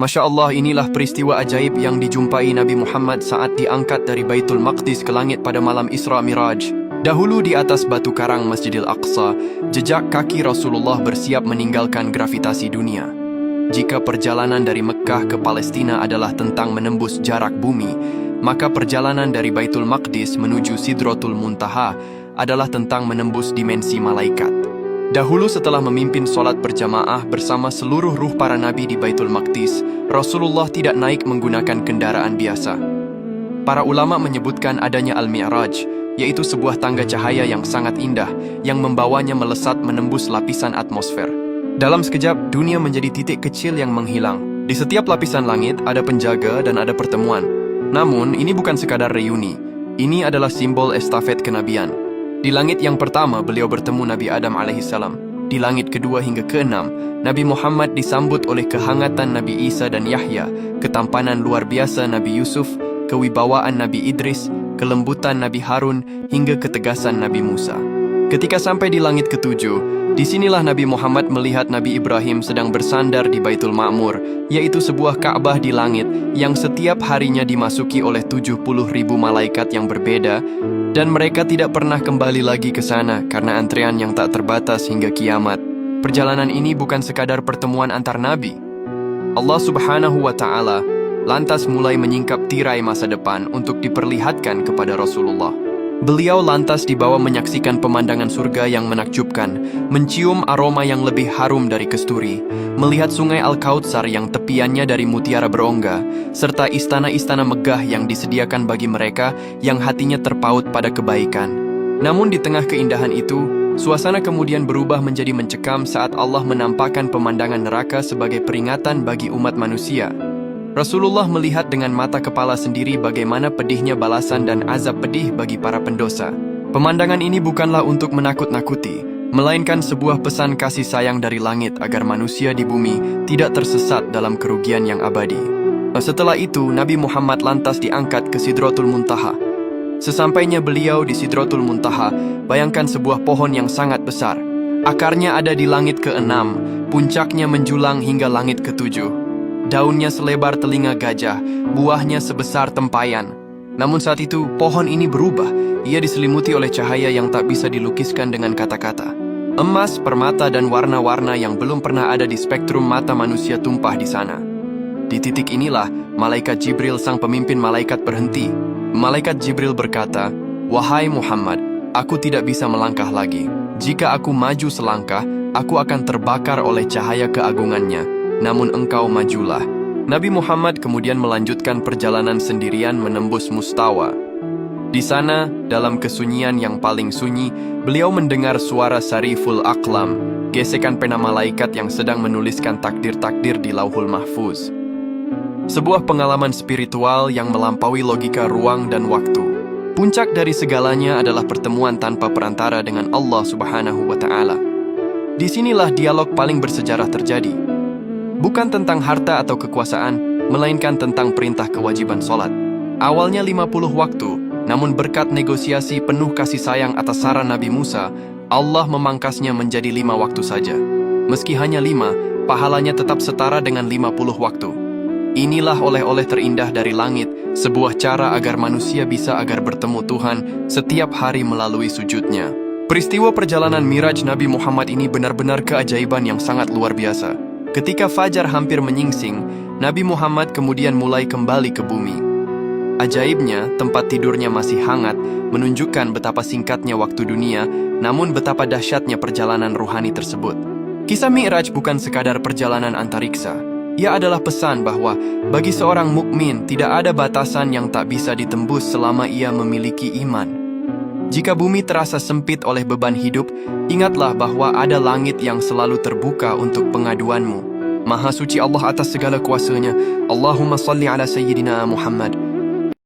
Masya Allah, inilah peristiwa ajaib yang dijumpai Nabi Muhammad saat diangkat dari Baitul Maqdis ke langit pada malam Isra Miraj. Dahulu di atas batu karang Masjidil Aqsa, jejak kaki Rasulullah bersiap meninggalkan gravitasi dunia. Jika perjalanan dari Mekkah ke Palestina adalah tentang menembus jarak bumi, maka perjalanan dari Baitul Maqdis menuju Sidratul Muntaha adalah tentang menembus dimensi malaikat. Dahulu setelah memimpin sholat berjamaah bersama seluruh ruh para nabi di Baitul Maqdis, Rasulullah tidak naik menggunakan kendaraan biasa. Para ulama menyebutkan adanya Al-Mi'raj, yaitu sebuah tangga cahaya yang sangat indah yang membawanya melesat menembus lapisan atmosfer. Dalam sekejap, dunia menjadi titik kecil yang menghilang. Di setiap lapisan langit ada penjaga dan ada pertemuan. Namun, ini bukan sekadar reuni. Ini adalah simbol estafet kenabian. Di langit yang pertama, beliau bertemu Nabi Adam alaihissalam. Di langit kedua hingga keenam, Nabi Muhammad disambut oleh kehangatan Nabi Isa dan Yahya, ketampanan luar biasa Nabi Yusuf, kewibawaan Nabi Idris, kelembutan Nabi Harun, hingga ketegasan Nabi Musa. Ketika sampai di langit ketujuh, disinilah Nabi Muhammad melihat Nabi Ibrahim sedang bersandar di Baitul Ma'mur, yaitu sebuah Ka'bah di langit yang setiap harinya dimasuki oleh 70.000 malaikat yang berbeda, dan mereka tidak pernah kembali lagi ke sana karena antrean yang tak terbatas hingga kiamat. Perjalanan ini bukan sekadar pertemuan antar nabi. Allah Subhanahu wa Ta'ala lantas mulai menyingkap tirai masa depan untuk diperlihatkan kepada Rasulullah. Beliau lantas dibawa menyaksikan pemandangan surga yang menakjubkan, mencium aroma yang lebih harum dari kesturi, melihat sungai Al-Kautsar yang tepiannya dari mutiara berongga, serta istana-istana megah yang disediakan bagi mereka yang hatinya terpaut pada kebaikan. Namun di tengah keindahan itu, suasana kemudian berubah menjadi mencekam saat Allah menampakkan pemandangan neraka sebagai peringatan bagi umat manusia. Rasulullah melihat dengan mata kepala sendiri bagaimana pedihnya balasan dan azab pedih bagi para pendosa. Pemandangan ini bukanlah untuk menakut-nakuti, melainkan sebuah pesan kasih sayang dari langit agar manusia di bumi tidak tersesat dalam kerugian yang abadi. Setelah itu, Nabi Muhammad lantas diangkat ke Sidratul Muntaha. Sesampainya beliau di Sidratul Muntaha, bayangkan sebuah pohon yang sangat besar. Akarnya ada di langit ke-6, puncaknya menjulang hingga langit ke-7. Daunnya selebar telinga gajah, buahnya sebesar tempayan. Namun saat itu, pohon ini berubah. Ia diselimuti oleh cahaya yang tak bisa dilukiskan dengan kata-kata. Emas, permata, dan warna-warna yang belum pernah ada di spektrum mata manusia tumpah di sana. Di titik inilah, Malaikat Jibril sang pemimpin malaikat berhenti. Malaikat Jibril berkata, "Wahai Muhammad, aku tidak bisa melangkah lagi. Jika aku maju selangkah, aku akan terbakar oleh cahaya keagungannya. Namun engkau majulah." Nabi Muhammad kemudian melanjutkan perjalanan sendirian menembus Mustawa. Di sana, dalam kesunyian yang paling sunyi, beliau mendengar suara Sariful Aqlam, gesekan pena malaikat yang sedang menuliskan takdir-takdir di Lauhul Mahfuz. Sebuah pengalaman spiritual yang melampaui logika ruang dan waktu. Puncak dari segalanya adalah pertemuan tanpa perantara dengan Allah Subhanahu wa Ta'ala. Disinilah dialog paling bersejarah terjadi. Bukan tentang harta atau kekuasaan, melainkan tentang perintah kewajiban sholat. Awalnya 50 waktu, namun berkat negosiasi penuh kasih sayang atas saran Nabi Musa, Allah memangkasnya menjadi 5 waktu saja. Meski hanya 5, pahalanya tetap setara dengan 50 waktu. Inilah oleh-oleh terindah dari langit, sebuah cara agar manusia bisa bertemu Tuhan setiap hari melalui sujudnya. Peristiwa perjalanan Miraj Nabi Muhammad ini benar-benar keajaiban yang sangat luar biasa. Ketika fajar hampir menyingsing, Nabi Muhammad kemudian mulai kembali ke bumi. Ajaibnya, tempat tidurnya masih hangat, menunjukkan betapa singkatnya waktu dunia, namun betapa dahsyatnya perjalanan ruhani tersebut. Kisah Mi'raj bukan sekadar perjalanan antariksa. Ia adalah pesan bahwa bagi seorang mukmin tidak ada batasan yang tak bisa ditembus selama ia memiliki iman. Jika bumi terasa sempit oleh beban hidup, ingatlah bahwa ada langit yang selalu terbuka untuk pengaduanmu. Maha suci Allah atas segala kuasanya. Allahumma salli ala Sayyidina Muhammad.